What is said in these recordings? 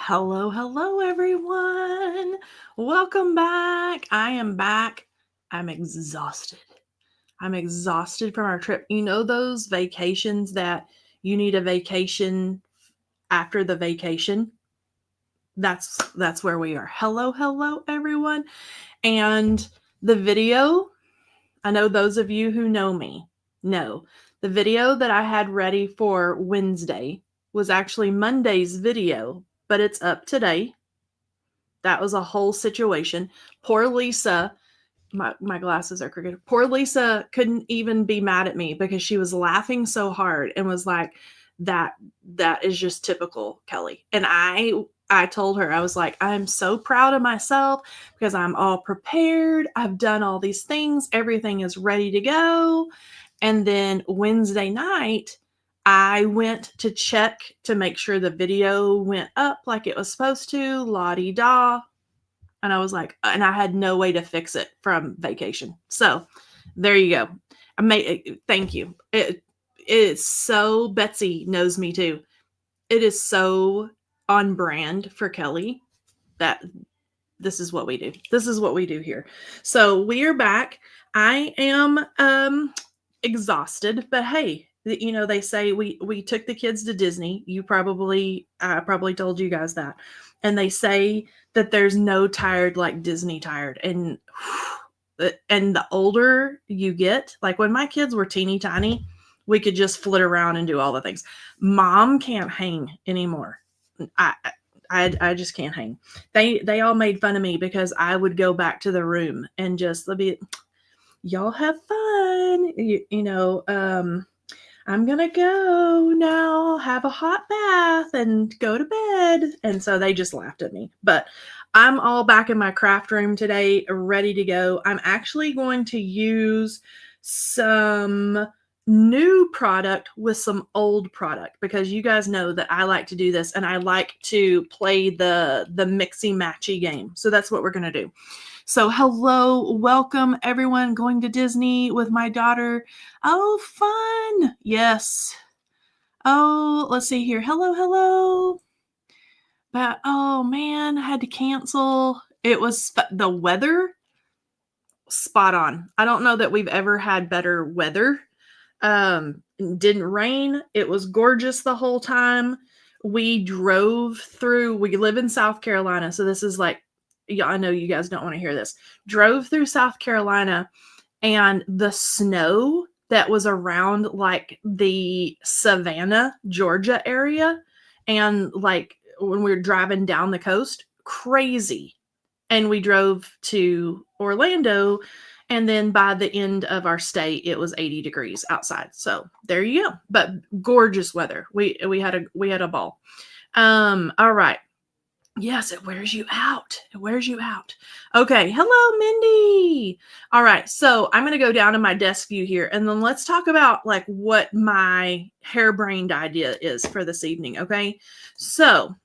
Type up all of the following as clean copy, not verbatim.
Hello, everyone. Welcome back. I am back. I'm exhausted. I'm exhausted from our trip. You know those vacations that you need a vacation after the vacation? That's where we are. Hello, everyone. And the video, I know those of you who know me know the video that I had ready for Wednesday was actually Monday's video, but it's up today. That was a whole situation. Poor Lisa, my glasses are crooked. Poor Lisa couldn't even be mad at me because she was laughing so hard and was like, that is just typical Kelly. And I told her, I was like, I'm so proud of myself because I'm all prepared. I've done all these things. Everything is ready to go. And then Wednesday night, I went to check to make sure the video went up like it was supposed to, la-di-da. And I was like, and I had no way to fix it from vacation. So there you go. Thank you. It is so, Betsy knows me too. It is so on brand for Kelly that this is what we do. This is what we do here. So we are back. I am exhausted, but hey, they say we took the kids to Disney. I probably told you guys that. And they say that there's no tired like Disney tired. And the older you get, like when my kids were teeny tiny, we could just flit around and do all the things. Mom can't hang anymore. I just can't hang. They all made fun of me because I would go back to the room and just be, y'all have fun. I'm gonna go now, have a hot bath and go to bed. And so they just laughed at me. But I'm all back in my craft room today, ready to go. I'm actually going to use some new product with some old product because you guys know that I like to do this and I like to play the mixy matchy game. So that's what we're going to do. So hello, welcome everyone going to Disney with my daughter. Oh, fun. Yes. Oh, let's see here. Hello. But oh man, I had to cancel. It was the weather spot on. I don't know that we've ever had better weather. It didn't rain. It was gorgeous the whole time. We live in South Carolina. So this is like, yeah, I know you guys don't want to hear this. Drove through South Carolina and the snow that was around like the Savannah, Georgia area. And like when we were driving down the coast, crazy. And we drove to Orlando. And then by the end of our stay, it was 80 degrees outside. So there you go. But gorgeous weather. We had a ball. All right. Yes, it wears you out. It wears you out. Okay. Hello, Mindy. All right. So I'm going to go down to my desk view here and then let's talk about like what my harebrained idea is for this evening. Okay. So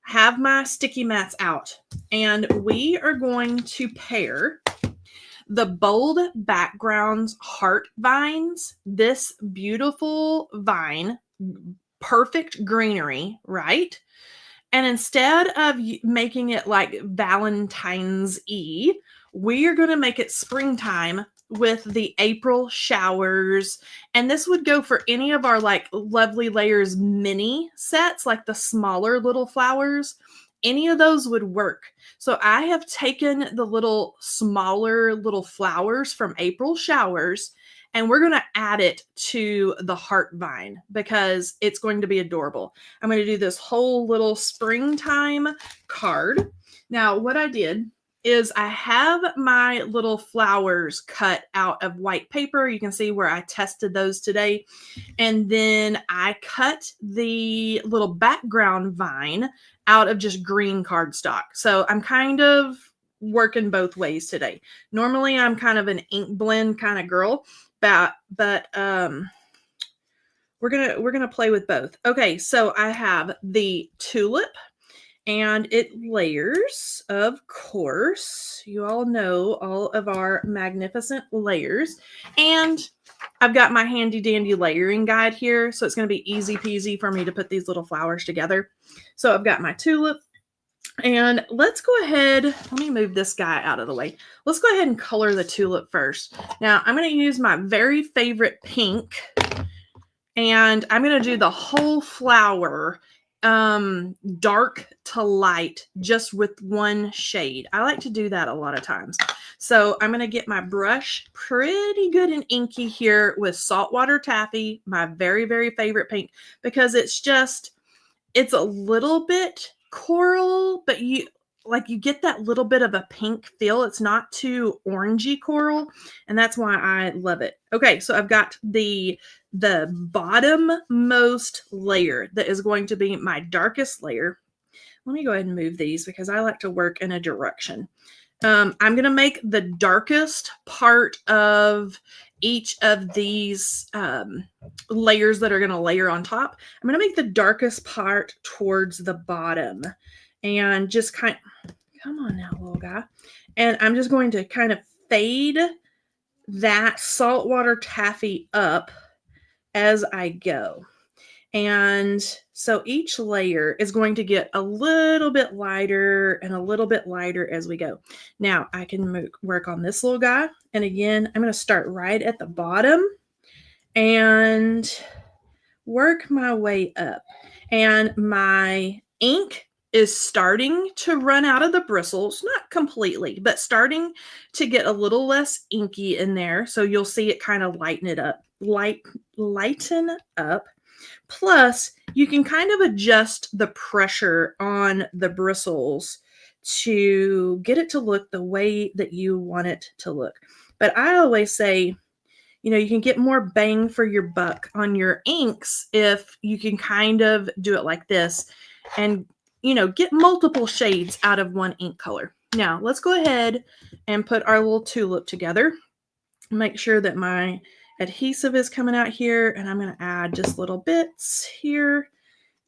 I have my sticky mats out and we are going to pair the bold backgrounds heart vines, this beautiful vine, perfect greenery, right? And instead of making it like Valentine's-y, we are going to make it springtime with the April showers. And this would go for any of our like Lovely Layers mini sets, like the smaller little flowers. Any of those would work. So I have taken the little smaller little flowers from April showers and we're going to add it to the heart vine because it's going to be adorable. I'm going to do this whole little springtime card. Now, what I did is I have my little flowers cut out of white paper. You can see where I tested those today. And then I cut the little background vine out of just green cardstock. So I'm kind of working both ways today. Normally I'm kind of an ink blend kind of girl, but we're gonna play with both. Okay, so I have the tulip and it layers, of course. You all know all of our magnificent layers. And I've got my handy dandy layering guide here, so it's going to be easy peasy for me to put these little flowers together. So I've got my tulip, And let's go ahead, let me move this guy out of the way. Let's go ahead and color the tulip first. Now, I'm going to use my very favorite pink, and I'm going to do the whole flower dark to light, just with one shade. I like to do that a lot of times. So I'm going to get my brush pretty good and inky here with saltwater taffy, my very, very favorite pink, because it's a little bit coral, but you get that little bit of a pink feel. It's not too orangey coral, and that's why I love it. Okay, so I've got the bottommost layer that is going to be my darkest layer. Let me go ahead and move these because I like to work in a direction. I'm going to make the darkest part of each of these layers that are going to layer on top. I'm going to make the darkest part towards the bottom, and just come on now, little guy. And I'm just going to kind of fade that saltwater taffy up as I go. And so each layer is going to get a little bit lighter and a little bit lighter as we go. Now I can work on this little guy. And again, I'm going to start right at the bottom and work my way up. And my ink is starting to run out of the bristles, not completely, but starting to get a little less inky in there. So you'll see it kind of lighten up. Plus, you can kind of adjust the pressure on the bristles to get it to look the way that you want it to look. But I always say, you can get more bang for your buck on your inks if you can kind of do it like this and, get multiple shades out of one ink color. Now, let's go ahead and put our little tulip together. Make sure that my adhesive is coming out here, and I'm going to add just little bits here,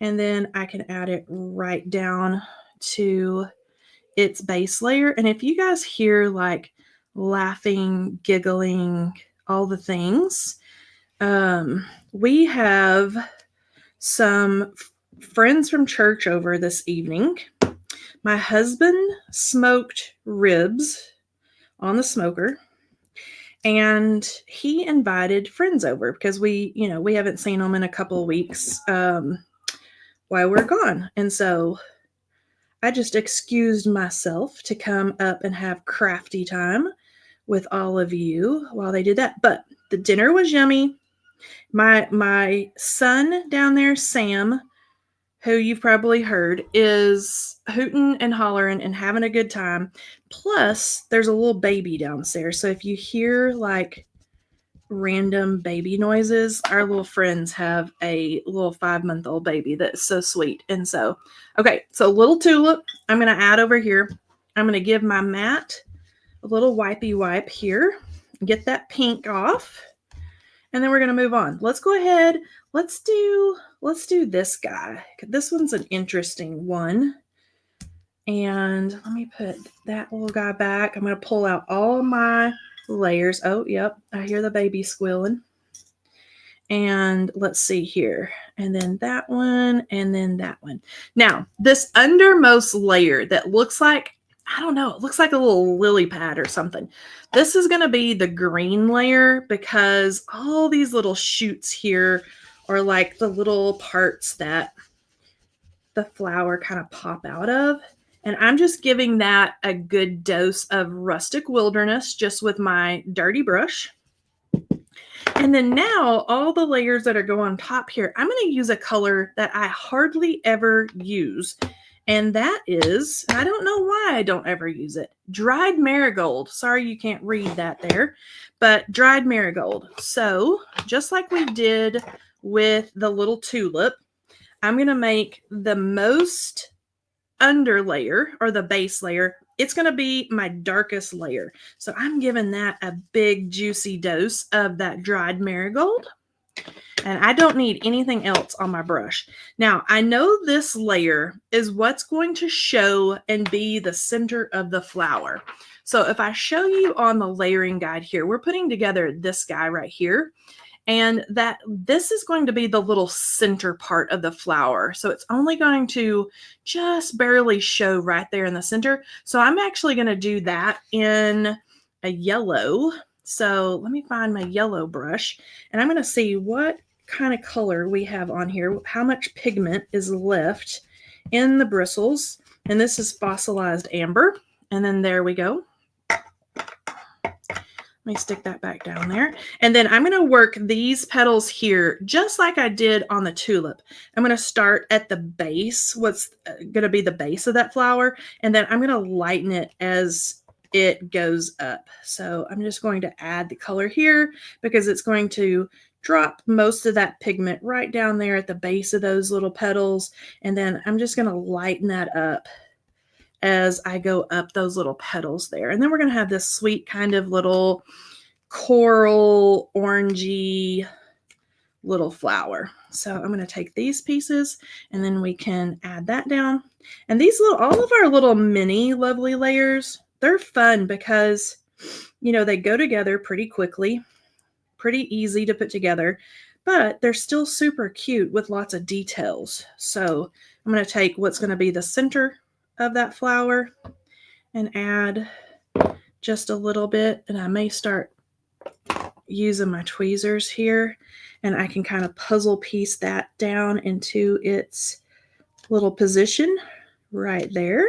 and then I can add it right down to its base layer. And if you guys hear like laughing, giggling, all the things, we have some friends from church over this evening. My husband smoked ribs on the smoker, and he invited friends over because we haven't seen them in a couple of weeks while we're gone. And so I just excused myself to come up and have crafty time with all of you while they did that. But the dinner was yummy. My son down there, Sam, who you've probably heard, is hooting and hollering and having a good time. Plus, there's a little baby downstairs. So if you hear like random baby noises, our little friends have a little 5-month-old baby that's so sweet. And so, okay, so little tulip, I'm going to add over here. I'm going to give my mat a little wipey wipe here, get that pink off, and then we're going to move on. Let's go ahead. Let's do this guy. This one's an interesting one. And let me put that little guy back. I'm going to pull out all my layers. Oh, yep. I hear the baby squealing. And let's see here. And then that one, and then that one. Now, this undermost layer that looks like, I don't know, it looks like a little lily pad or something. This is going to be the green layer because all these little shoots here are like the little parts that the flower kind of pop out of. And I'm just giving that a good dose of rustic wilderness just with my dirty brush. And then now all the layers that are going on top here, I'm going to use a color that I hardly ever use. And that is, I don't know why I don't ever use it, dried marigold. Sorry you can't read that there, but dried marigold. So just like we did with the little tulip, I'm going to make the most under layer, or the base layer, it's going to be my darkest layer. So I'm giving that a big juicy dose of that dried marigold. And I don't need anything else on my brush. Now, I know this layer is what's going to show and be the center of the flower. So if I show you on the layering guide here, we're putting together this guy right here. And this is going to be the little center part of the flower. So it's only going to just barely show right there in the center. So I'm actually going to do that in a yellow. So let me find my yellow brush, and I'm going to see what kind of color we have on here, how much pigment is left in the bristles. And this is fossilized amber. And then there we go. Let me stick that back down there. And then I'm going to work these petals here just like I did on the tulip. I'm going to start at the base, what's going to be the base of that flower, and then I'm going to lighten it as it goes up. So I'm just going to add the color here because it's going to drop most of that pigment right down there at the base of those little petals. And then I'm just going to lighten that up as I go up those little petals there. And then we're going to have this sweet kind of little coral orangey little flower. So I'm going to take these pieces and then we can add that down. And these all of our little mini lovely layers, they're fun because, you know, they go together pretty quickly, pretty easy to put together, but they're still super cute with lots of details. So I'm going to take what's going to be the center of that flower and add just a little bit, and I may start using my tweezers here, and I can kind of puzzle piece that down into its little position right there.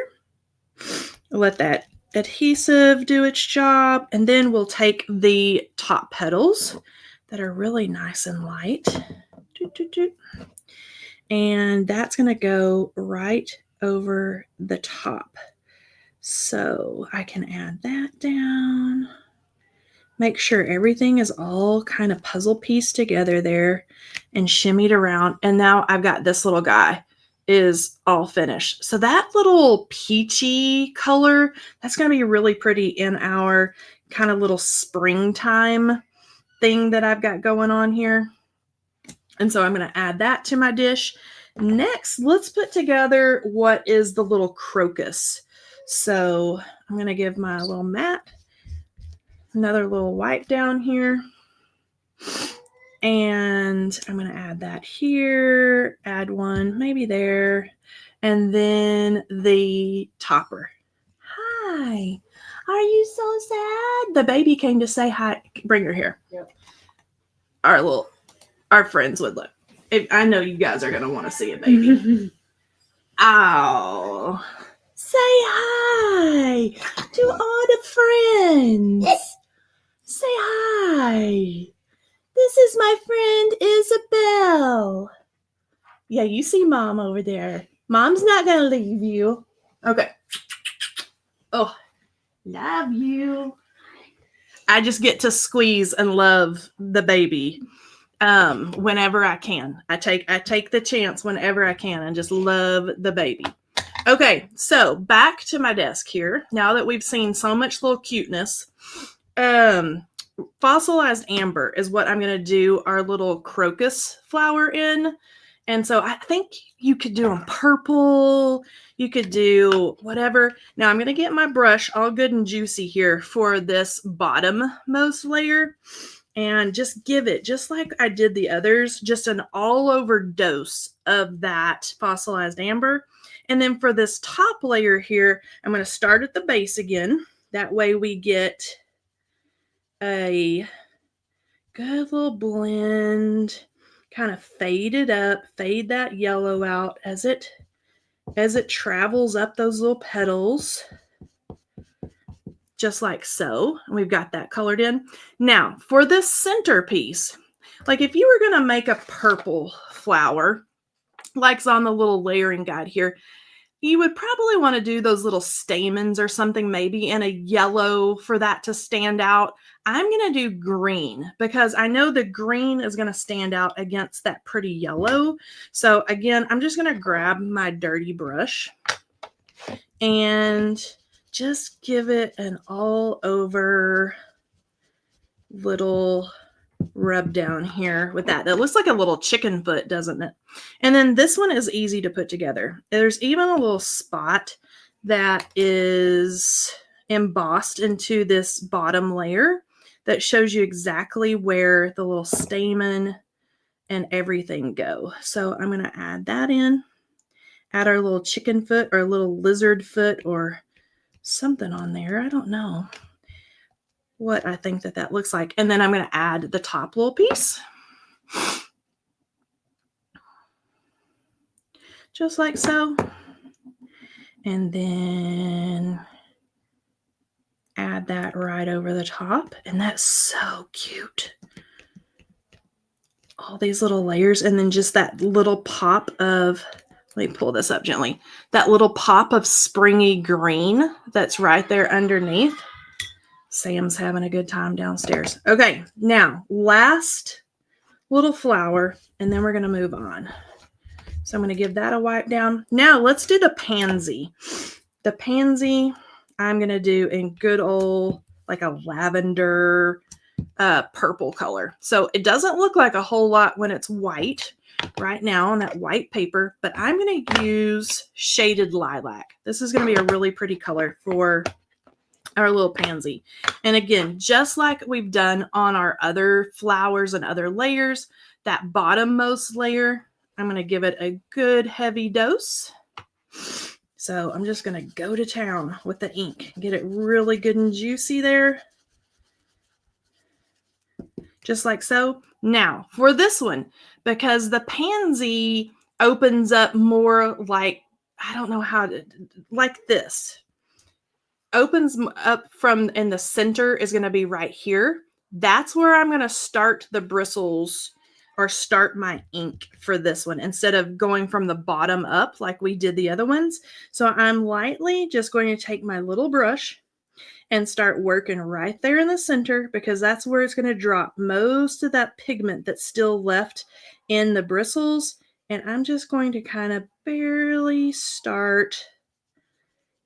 Let that adhesive do its job, and then we'll take the top petals that are really nice and light, and that's going to go right over the top. So I can add that down. Make sure everything is all kind of puzzle pieced together there and shimmied around. And now I've got this little guy is all finished. So that little peachy color, that's going to be really pretty in our kind of little springtime thing that I've got going on here. And so I'm going to add that to my dish. Next, let's put together what is the little crocus. So I'm going to give my little mat another little wipe down here. And I'm going to add that here, add one maybe there, and then the topper. Hi, are you so sad? The baby came to say hi. Bring her here. Yep. Our friends would look. I know you guys are going to want to see a baby. Oh, say hi to all the friends. Say hi. This is my friend Isabel. Yeah, you see Mom over there. Mom's not going to leave you. Okay. Oh, love you. I just get to squeeze and love the baby whenever I can. I take the chance whenever I can and just love the baby. Okay, so back to my desk here. Now that we've seen so much little cuteness, fossilized amber is what I'm going to do our little crocus flower in. And so I think you could do them purple. You could do whatever. Now I'm going to get my brush all good and juicy here for this bottommost layer and just give it, just like I did the others, just an all over dose of that fossilized amber. And then for this top layer here, I'm going to start at the base again. That way we get a good little blend, kind of fade it up, fade that yellow out as it travels up those little petals, just like so. And we've got that colored in. Now, for this centerpiece, like if you were going to make a purple flower, like's on the little layering guide here, you would probably want to do those little stamens or something, maybe in a yellow for that to stand out. I'm going to do green because I know the green is going to stand out against that pretty yellow. So again, I'm just going to grab my dirty brush and just give it an all over little rub down here with that. It looks like a little chicken foot, doesn't it? And then this one is easy to put together. There's even a little spot that is embossed into this bottom layer that shows you exactly where the little stamen and everything go. So I'm going to add that in, add our little chicken foot or little lizard foot or something on there. I don't know what I think that looks like. And then I'm going to add the top little piece. Just like so. And then add that right over the top. And that's so cute. All these little layers, and then just that little pop of, let me pull this up gently, that little pop of springy green that's right there underneath. Sam's having a good time downstairs. Okay, now last little flower, and then we're going to move on. So I'm going to give that a wipe down. Now let's do the pansy. The pansy I'm going to do in good old like a lavender purple color. So it doesn't look like a whole lot when it's white right now on that white paper, but I'm going to use shaded lilac. This is going to be a really pretty color for our little pansy. And again, just like we've done on our other flowers and other layers, that bottommost layer, I'm going to give it a good heavy dose. So I'm just going to go to town with the ink, get it really good and juicy there. Just like so. Now for this one, because the pansy opens up more like, I don't know how to, like this. Opens up from in the center is going to be right here. That's where I'm going to start the bristles or start my ink for this one instead of going from the bottom up like we did the other ones. So I'm lightly just going to take my little brush and start working right there in the center because that's where it's going to drop most of that pigment that's still left in the bristles. And I'm just going to kind of barely start,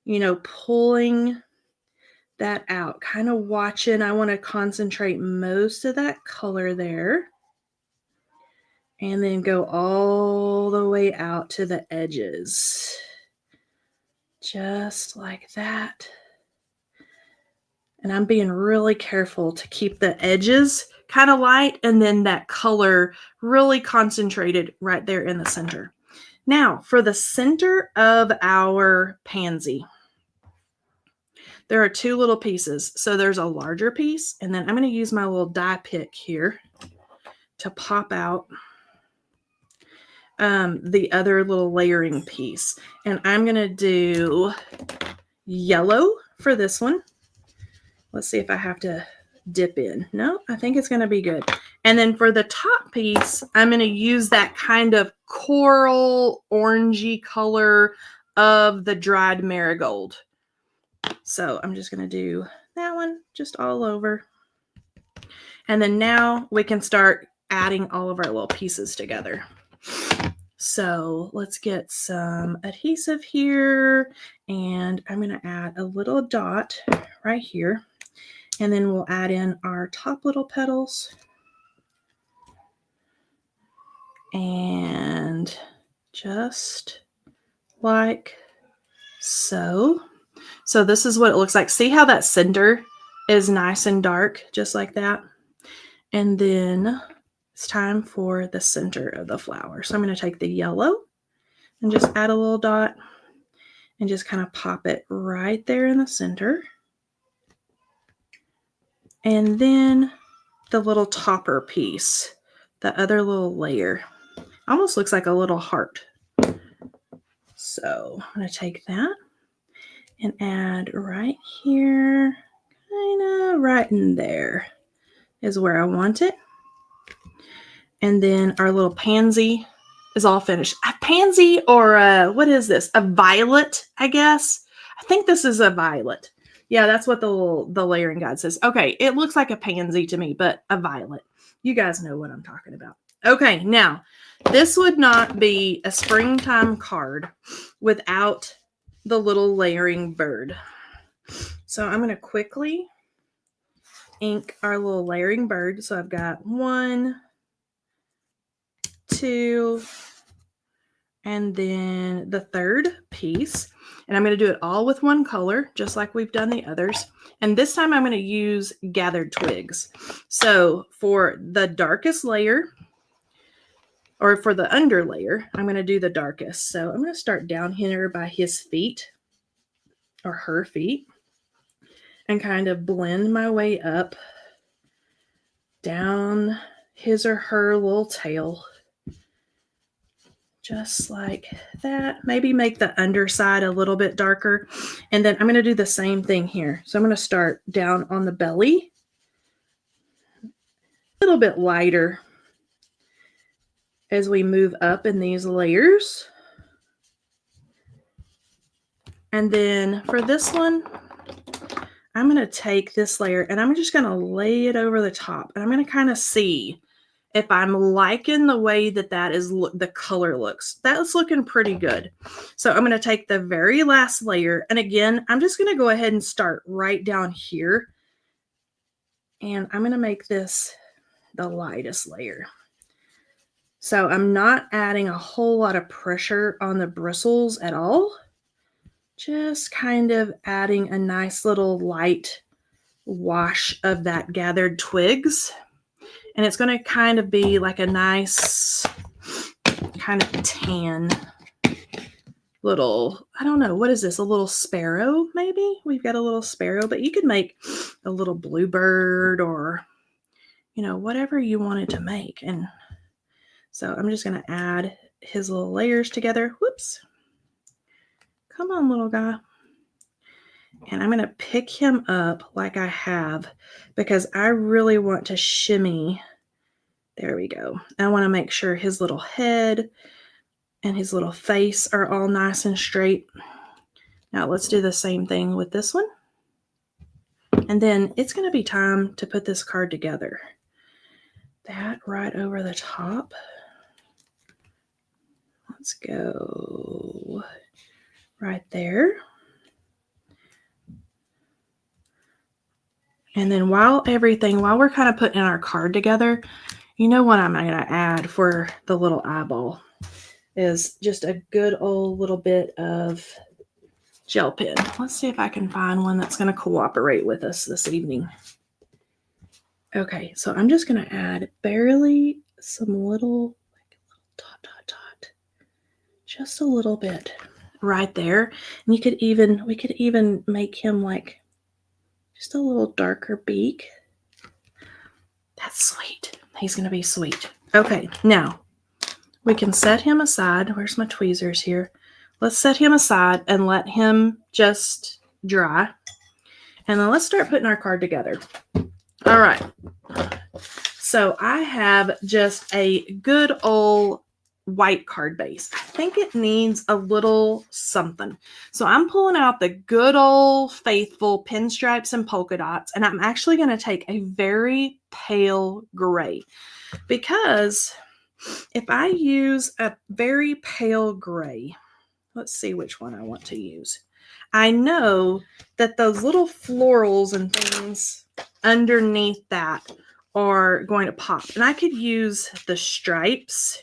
you know, pulling that out, kind of watching. I want to concentrate most of that color there and then go all the way out to the edges, just like that. And I'm being really careful to keep the edges kind of light and then that color really concentrated right there in the center. Now for the center of our pansy, there are two little pieces. So there's a larger piece, and then I'm going to use my little die pick here to pop out the other little layering piece. And I'm going to do yellow for this one. Let's see if I have to dip in. No, I think it's going to be good. And then for the top piece, I'm going to use that kind of coral orangey color of the dried marigold. So I'm just going to do that one just all over. And then now we can start adding all of our little pieces together. So let's get some adhesive here. And I'm going to add a little dot right here. And then we'll add in our top little petals. And just like so. So this is what it looks like. See how that center is nice and dark, just like that? And then it's time for the center of the flower. So I'm going to take the yellow and just add a little dot and just kind of pop it right there in the center. And then the little topper piece, the other little layer, almost looks like a little heart. So I'm going to take that and add right here, kind of right in there is where I want it. And then our little pansy is all finished. A pansy or what is this? A violet, I guess. I think this is a violet. Yeah, that's what the layering guide says. Okay, it looks like a pansy to me, but a violet. You guys know what I'm talking about. Okay, now this would not be a springtime card without the little layering bird. So I'm going to quickly ink our little layering bird. So I've got 1, 2, And then the third piece, and I'm going to do it all with one color, just like we've done the others. And this time I'm going to use gathered twigs. So for the darkest layer, or for the under layer, I'm going to do the darkest. So I'm going to start down here by his feet, or her feet, and kind of blend my way up down his or her little tail. Just like that. Maybe make the underside a little bit darker. And then I'm going to do the same thing here. So I'm going to start down on the belly, a little bit lighter as we move up in these layers. And then for this one, I'm going to take this layer and I'm just going to lay it over the top. And I'm going to kind of see if I'm liking the way that is the color looks. That's looking pretty good. So I'm going to take the very last layer. And again, I'm just going to go ahead and start right down here. And I'm going to make this the lightest layer. So I'm not adding a whole lot of pressure on the bristles at all. Just kind of adding a nice little light wash of that gathered twigs. And it's going to kind of be like a nice kind of tan little, I don't know, what is this? A little sparrow, maybe? We've got a little sparrow, but you could make a little bluebird or, you know, whatever you wanted to make. And so I'm just going to add his little layers together. Whoops. Come on, little guy. And I'm going to pick him up like I have because I really want to shimmy. There we go. I want to make sure his little head and his little face are all nice and straight. Now let's do the same thing with this one. And then it's going to be time to put this card together. That right over the top. Let's go right there. And then while we're kind of putting our card together, you know what I'm going to add for the little eyeball is just a good old little bit of gel pen. Let's see if I can find one that's going to cooperate with us this evening. Okay, so I'm just going to add barely some little, dot, just a little bit right there. And we could even make him like just a little darker beak. That's sweet. He's going to be sweet. Okay, now we can set him aside. Where's my tweezers here? Let's set him aside and let him just dry. And then let's start putting our card together. All right. So I have just a good old white card base. I think it needs a little something. So I'm pulling out the good old faithful pinstripes and polka dots, and I'm actually going to take a very pale gray because if I use a very pale gray, let's see which one I want to use. I know that those little florals and things underneath that are going to pop, and I could use the stripes.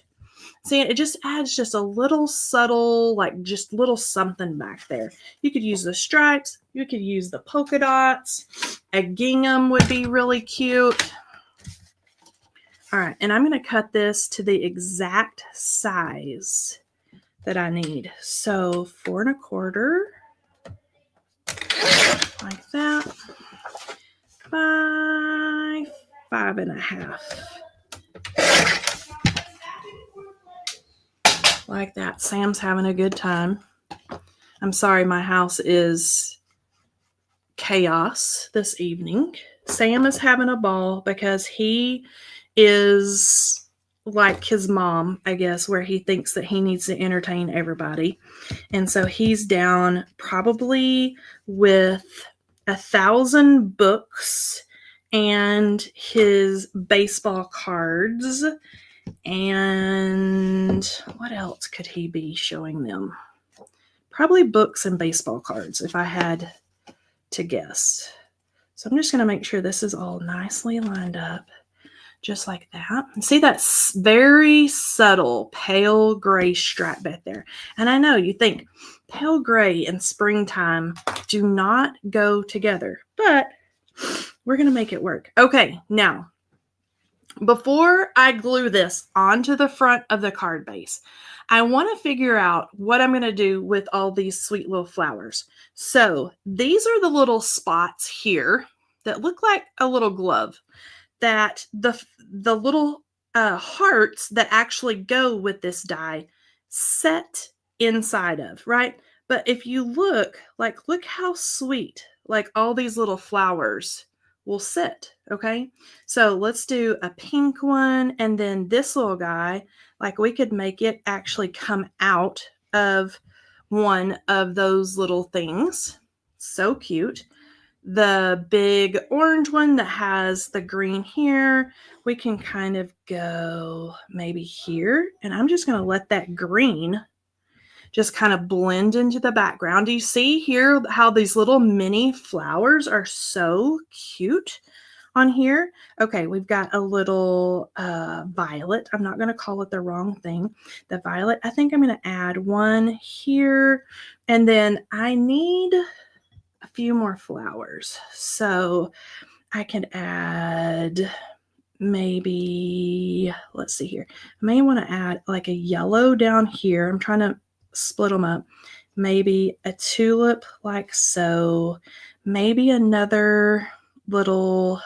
See, it just adds just a little subtle, like just little something back there. You could use the stripes. You could use the polka dots. A gingham would be really cute. All right, and I'm going to cut this to the exact size that I need. So 4 1/4, like that, by 5 1/2. Like that. Sam's having a good time. I'm sorry, my house is chaos this evening. Sam is having a ball because he is like his mom, I guess, where he thinks that he needs to entertain everybody. And so he's down probably with 1,000 books and his baseball cards. And what else could he be showing them? Probably books and baseball cards, if I had to guess. So I'm just going to make sure this is all nicely lined up. just like that. And see that very subtle pale gray stripe back there. And I know you think pale gray and springtime do not go together, but we're going to make it work. Okay, now, before I glue this onto the front of the card base, I want to figure out what I'm going to do with all these sweet little flowers. So these are the little spots here that look like a little glove that the little hearts that actually go with this die set inside of, right? But if you look how sweet, like all these little flowers will sit, okay? So let's do a pink one, and then this little guy, like we could make it actually come out of one of those little things. So cute. The big orange one that has the green here, we can kind of go maybe here, and I'm just going to let that green just kind of blend into the background. Do you see here how these little mini flowers are so cute on here? Okay, we've got a little violet. I'm not going to call it the wrong thing. The violet, I think I'm going to add one here, and then I need a few more flowers. So I can add maybe, let's see here. I may want to add like a yellow down here. I'm trying to split them up. Maybe a tulip like so. Maybe another little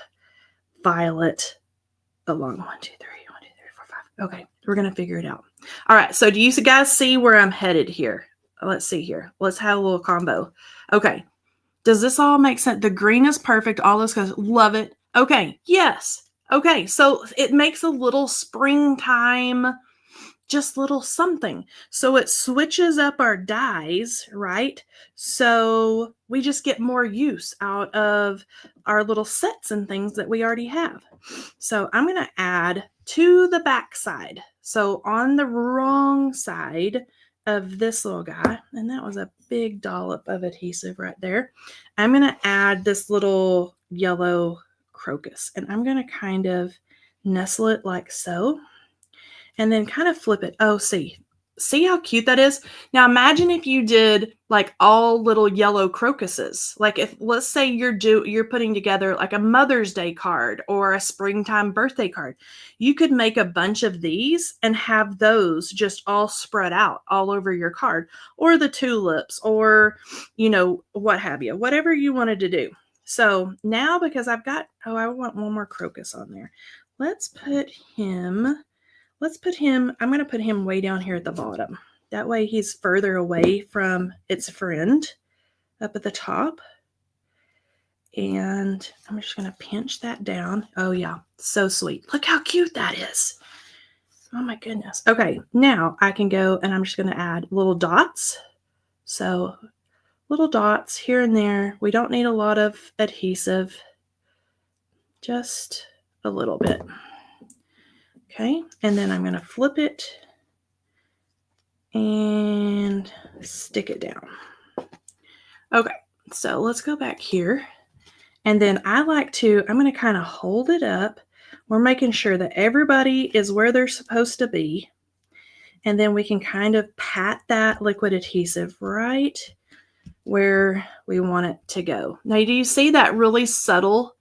violet along 1, 2, 3, 1, 2, 3, 4, 5. Okay, we're going to figure it out. All right, so do you guys see where I'm headed here? Let's see here. Let's have a little combo. Okay. Does this all make sense? The green is perfect. All this goes, love it. Okay, yes. Okay, so it makes a little springtime, just little something. So it switches up our dyes, right? So we just get more use out of our little sets and things that we already have. So I'm going to add to the back side. So on the wrong side of this little guy, and that was a big dollop of adhesive right there, I'm going to add this little yellow crocus, and I'm going to kind of nestle it like so, and then kind of flip it. Oh, see how cute that is? Now imagine if you did like all little yellow crocuses. Like if, let's say you're putting together like a Mother's Day card or a springtime birthday card. You could make a bunch of these and have those just all spread out all over your card, or the tulips, or what have you, whatever you wanted to do. So now, because I want one more crocus on there. Let's put him, I'm going to put him way down here at the bottom. That way he's further away from its friend up at the top. And I'm just going to pinch that down. Oh yeah, so sweet. Look how cute that is. Oh my goodness. Okay, now I can go and I'm just going to add little dots. So little dots here and there. We don't need a lot of adhesive, just a little bit. Okay, and then I'm going to flip it and stick it down. Okay, so let's go back here. And then I'm going to kind of hold it up. We're making sure that everybody is where they're supposed to be. And then we can kind of pat that liquid adhesive right where we want it to go. Now, do you see that really subtle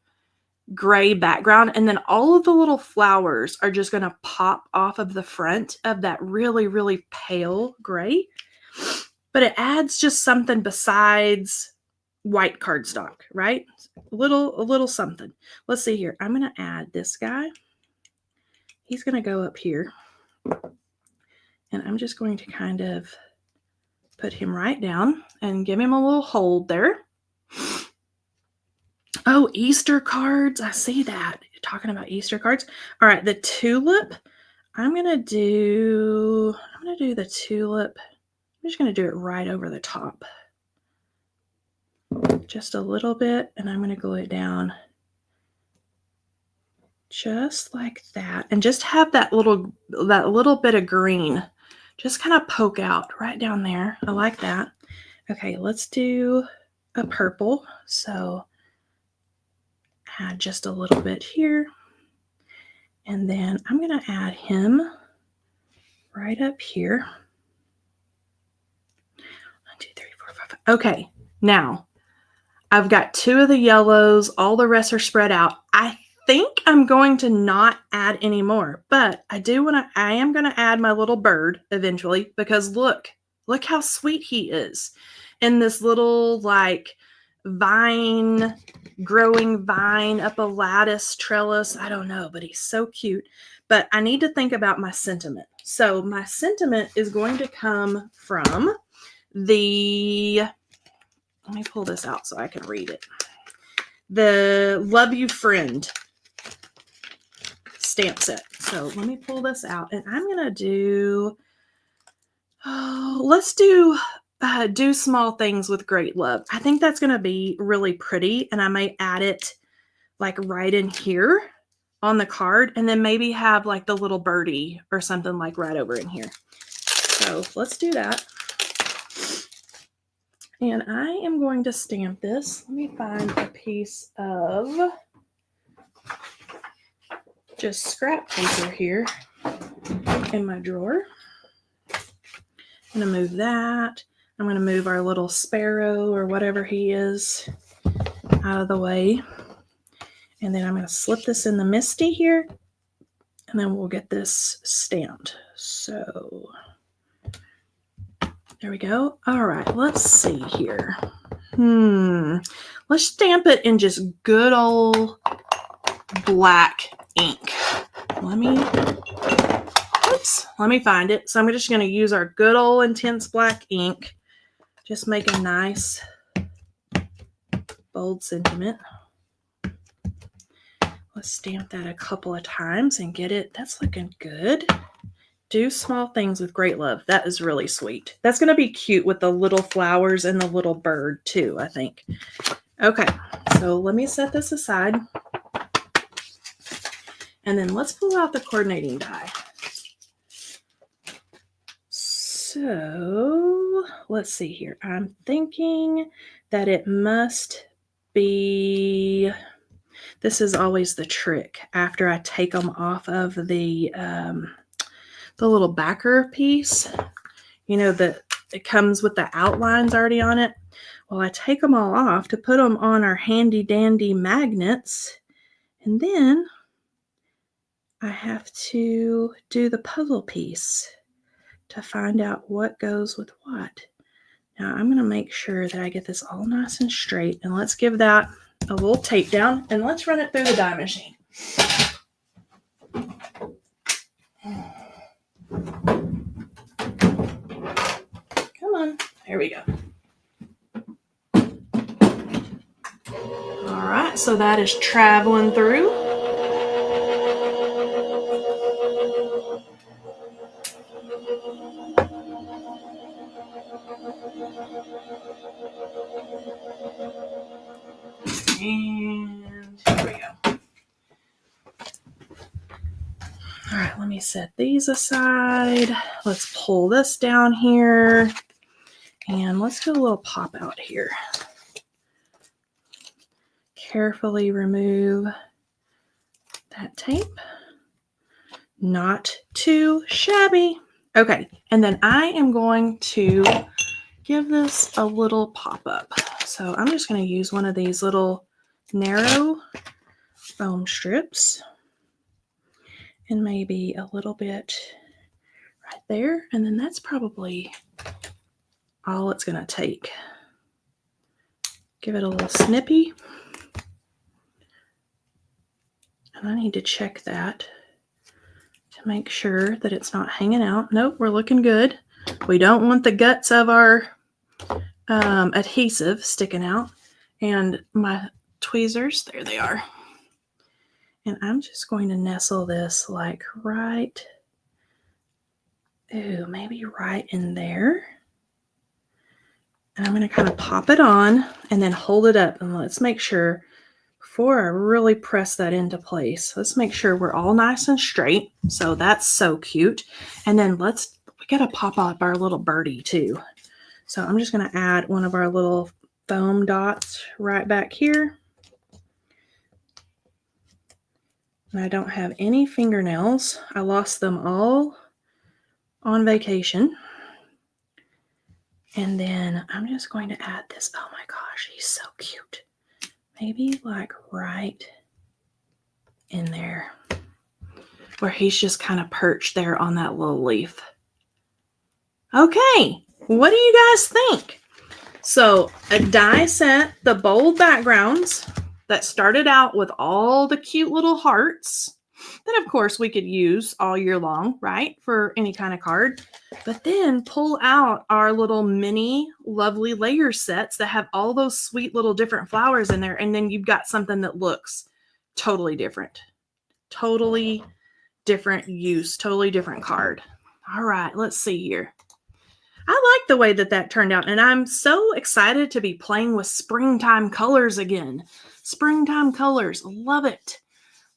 gray background? And then all of the little flowers are just going to pop off of the front of that really, really pale gray. But it adds just something besides white cardstock, right? A little something. Let's see here. I'm going to add this guy. He's going to go up here. And I'm just going to kind of put him right down and give him a little hold there. Oh, Easter cards. I see that. You're talking about Easter cards. All right, the tulip. I'm going to do the tulip. I'm just going to do it right over the top. Just a little bit, and I'm going to glue it down just like that. And just have that little bit of green just kind of poke out right down there. I like that. Okay, let's do a purple. So add just a little bit here. And then I'm going to add him right up here. 1, 2, 3, 4, 5. Okay, now I've got 2 of the yellows. All the rest are spread out. I think I'm going to not add any more, but I am going to add my little bird eventually, because look how sweet he is in this little like growing vine up a lattice trellis. I don't know, but he's so cute. But I need to think about my sentiment. So my sentiment is going to come from let me pull this out so I can read it. The Love You Friend stamp set. So let me pull this out, and I'm going to do, let's do small things with great love. I think that's going to be really pretty, and I might add it like right in here on the card, and then maybe have like the little birdie or something like right over in here. So let's do that. And I am going to stamp this. Let me find a piece of just scrap paper here in my drawer. I'm going to move that. I'm going to move our little sparrow or whatever he is out of the way. And then I'm going to slip this in the Misty here, and then we'll get this stamped. So there we go. All right, let's see here. Let's stamp it in just good old black ink. Let me find it. So I'm just going to use our good old intense black ink. Just make a nice bold sentiment. Let's stamp that a couple of times and get it. That's looking good. Do small things with great love. That is really sweet. That's going to be cute with the little flowers and the little bird too, I think. Okay, so let me set this aside. And then let's pull out the coordinating die. So let's see here. I'm thinking that it must be, this is always the trick after I take them off of the little backer piece, you know, that it comes with the outlines already on it. Well, I take them all off to put them on our handy dandy magnets, and then I have to do the puzzle piece to find out what goes with what. Now I'm going to make sure that I get this all nice and straight, and let's give that a little tape down, and let's run it through the die machine. Come on, there we go. All right, so that is traveling through. And here we go. All right, let me set these aside. Let's pull this down here. And let's do a little pop out here. Carefully remove that tape. Not too shabby. Okay, and then I am going to give this a little pop up. So I'm just going to use one of these little narrow foam strips, and maybe a little bit right there. And then that's probably all it's going to take. Give it a little snippy. And I need to check that to make sure that it's not hanging out. Nope, we're looking good. We don't want the guts of our adhesive sticking out. And my tweezers, there they are. And I'm just going to nestle this like right, maybe right in there. And I'm going to kind of pop it on and then hold it up. And let's make sure, before I really press that into place, let's make sure we're all nice and straight. So that's so cute. And then we got to pop up our little birdie too. So I'm just going to add one of our little foam dots right back here. And I don't have any fingernails. I lost them all on vacation. And then I'm just going to add this. Oh my gosh, he's so cute. Maybe like right in there where he's just kind of perched there on that little leaf. Okay, what do you guys think? So a die set the bold backgrounds that started out with all the cute little hearts that of course we could use all year long, right? For any kind of card. But then pull out our little mini lovely layer sets that have all those sweet little different flowers in there. And then you've got something that looks totally different. Totally different use, totally different card. All right, let's see here. I like the way that turned out, and I'm so excited to be playing with springtime colors again. Springtime colors, love it.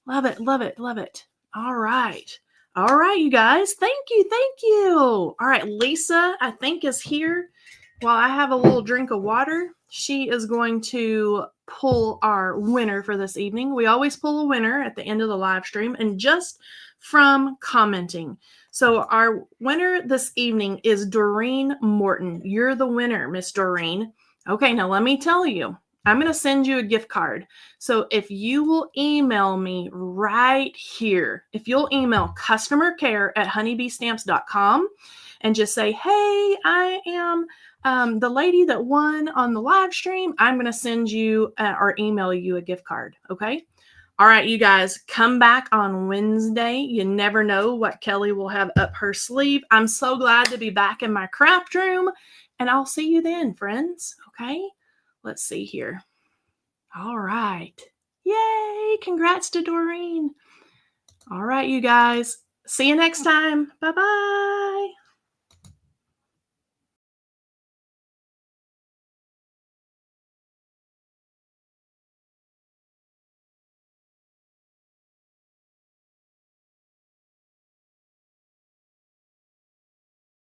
Love it, love it, love it. All right. All right, you guys. Thank you, thank you. All right, Lisa, I think, is here. While I have a little drink of water, she is going to pull our winner for this evening. We always pull a winner at the end of the live stream, and just from commenting. So our winner this evening is Doreen Morton. You're the winner, Miss Doreen. Okay, now let me tell you, I'm going to send you a gift card. So if you will email me right here, if you'll email customercare@honeybeestamps.com and just say, hey, I am the lady that won on the live stream, I'm going to send you or email you a gift card. Okay. All right, you guys, come back on Wednesday. You never know what Kelly will have up her sleeve. I'm so glad to be back in my craft room, and I'll see you then, friends. Okay, let's see here. All right. Yay, congrats to Doreen. All right, you guys. See you next time. Bye-bye.